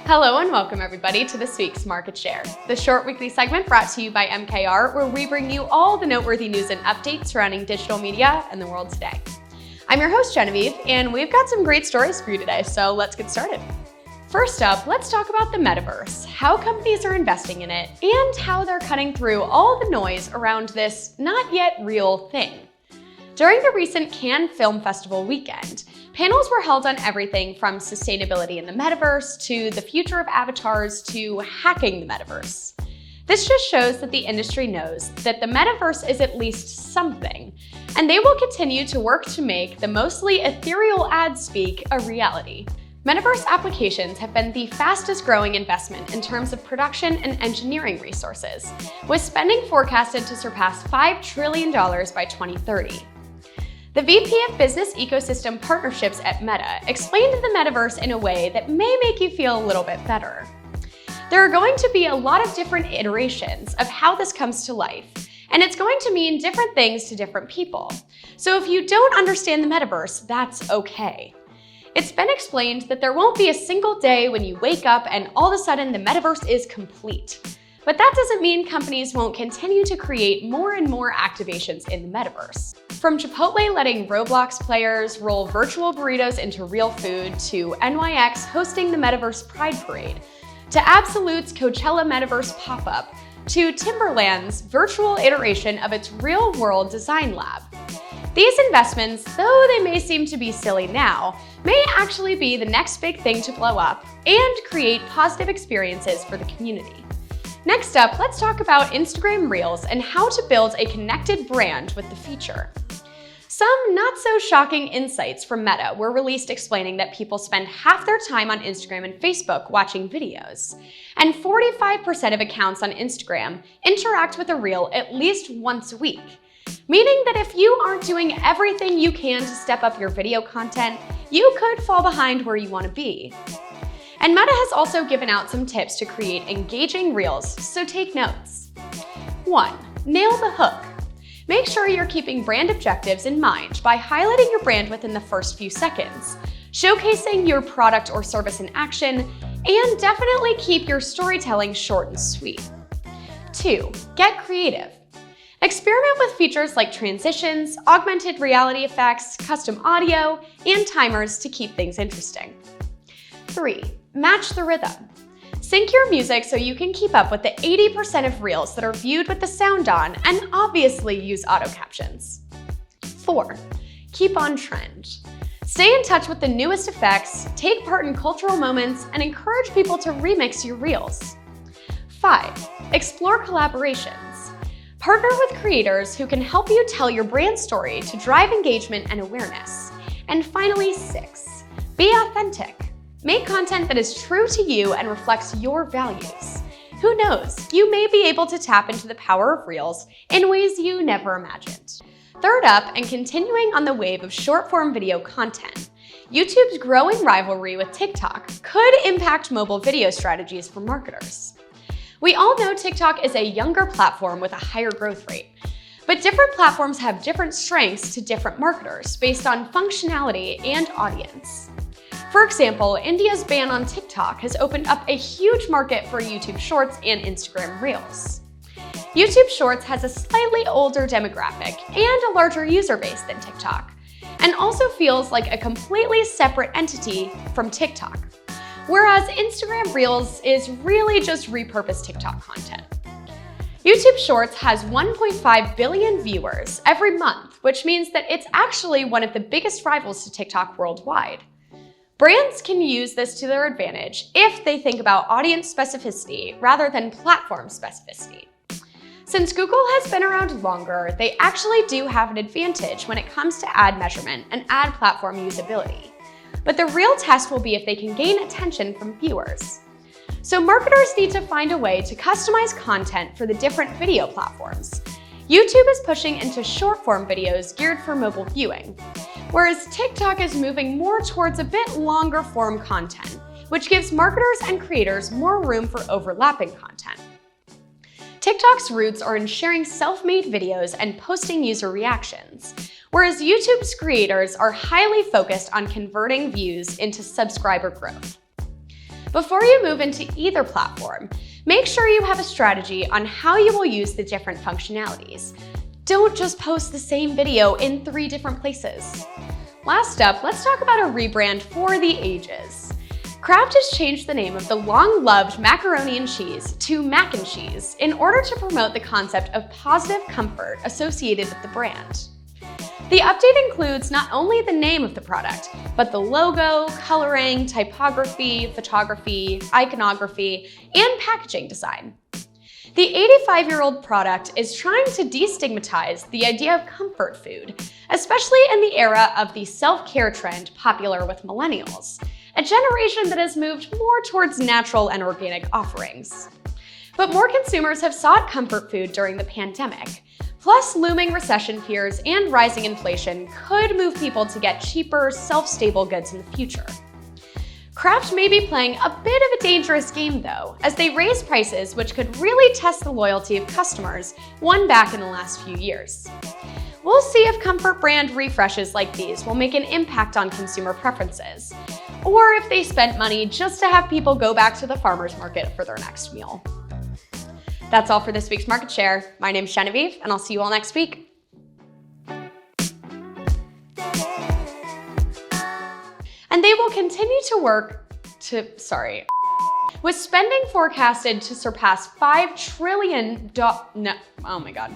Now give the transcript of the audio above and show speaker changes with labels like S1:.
S1: Hello and welcome everybody to this week's Market Share, the short weekly segment brought to you by MKR, where we bring you all the noteworthy news and updates surrounding digital media and the world today. I'm your host Genevieve, and we've got some great stories for you today, so let's get started. First up, let's talk about the Metaverse, how companies are investing in it, and how they're cutting through all the noise around this not yet real thing. During the recent Cannes Film Festival weekend, panels were held on everything from sustainability in the Metaverse to the future of avatars to hacking the Metaverse. This just shows that the industry knows that the Metaverse is at least something, and they will continue to work to make the mostly ethereal ad speak a reality. Metaverse applications have been the fastest growing investment in terms of production and engineering resources, with spending forecasted to surpass $5 trillion by 2030. The VP of Business Ecosystem Partnerships at Meta explained the Metaverse in a way that may make you feel a little bit better. There are going to be a lot of different iterations of how this comes to life, and it's going to mean different things to different people. So if you don't understand the Metaverse, that's okay. It's been explained that there won't be a single day when you wake up and all of a sudden the Metaverse is complete. But that doesn't mean companies won't continue to create more and more activations in the Metaverse. From Chipotle letting Roblox players roll virtual burritos into real food, to NYX hosting the Metaverse Pride Parade, to Absolute's Coachella Metaverse pop-up, to Timberland's virtual iteration of its real-world design lab. These investments, though they may seem to be silly now, may actually be the next big thing to blow up and create positive experiences for the community. Next up, let's talk about Instagram Reels and how to build a connected brand with the feature. Some not-so-shocking insights from Meta were released explaining that people spend half their time on Instagram and Facebook watching videos, and 45% of accounts on Instagram interact with a reel at least once a week, meaning that if you aren't doing everything you can to step up your video content, you could fall behind where you want to be. And Meta has also given out some tips to create engaging reels, so take notes. 1. Nail the hook. Make sure you're keeping brand objectives in mind by highlighting your brand within the first few seconds, showcasing your product or service in action, and definitely keep your storytelling short and sweet. 2. Get creative. Experiment with features like transitions, augmented reality effects, custom audio, and timers to keep things interesting. 3. Match the rhythm. Sync your music so you can keep up with the 80% of reels that are viewed with the sound on, and obviously use auto captions. 4. Keep on trend. Stay in touch with the newest effects, take part in cultural moments, and encourage people to remix your reels. 5. Explore collaborations. Partner with creators who can help you tell your brand story to drive engagement and awareness. And finally, 6. Be authentic. Make content that is true to you and reflects your values. Who knows, you may be able to tap into the power of Reels in ways you never imagined. Third up, and continuing on the wave of short-form video content, YouTube's growing rivalry with TikTok could impact mobile video strategies for marketers. We all know TikTok is a younger platform with a higher growth rate, but different platforms have different strengths to different marketers based on functionality and audience. For example, India's ban on TikTok has opened up a huge market for YouTube Shorts and Instagram Reels. YouTube Shorts has a slightly older demographic and a larger user base than TikTok, and also feels like a completely separate entity from TikTok, whereas Instagram Reels is really just repurposed TikTok content. YouTube Shorts has 1.5 billion viewers every month, which means that it's actually one of the biggest rivals to TikTok worldwide. Brands can use this to their advantage if they think about audience specificity rather than platform specificity. Since Google has been around longer, they actually do have an advantage when it comes to ad measurement and ad platform usability. But the real test will be if they can gain attention from viewers. So marketers need to find a way to customize content for the different video platforms. YouTube is pushing into short-form videos geared for mobile viewing, whereas TikTok is moving more towards a bit longer form content, which gives marketers and creators more room for overlapping content. TikTok's roots are in sharing self-made videos and posting user reactions, whereas YouTube's creators are highly focused on converting views into subscriber growth. Before you move into either platform, make sure you have a strategy on how you will use the different functionalities. Don't just post the same video in 3 different places. Last up, let's talk about a rebrand for the ages. Kraft has changed the name of the long-loved macaroni and cheese to mac and cheese in order to promote the concept of positive comfort associated with the brand. The update includes not only the name of the product, but the logo, coloring, typography, photography, iconography, and packaging design. The 85-year-old product is trying to destigmatize the idea of comfort food, especially in the era of the self-care trend popular with millennials, a generation that has moved more towards natural and organic offerings. But more consumers have sought comfort food during the pandemic. Plus, looming recession fears and rising inflation could move people to get cheaper, self-stable goods in the future. Kraft may be playing a bit of a dangerous game though, as they raise prices which could really test the loyalty of customers won back in the last few years. We'll see if comfort brand refreshes like these will make an impact on consumer preferences, or if they spent money just to have people go back to the farmer's market for their next meal. That's all for this week's Market Share. My name's Genevieve, and I'll see you all next week. And they will continue to work to, with spending forecasted to surpass $5 trillion, oh my God.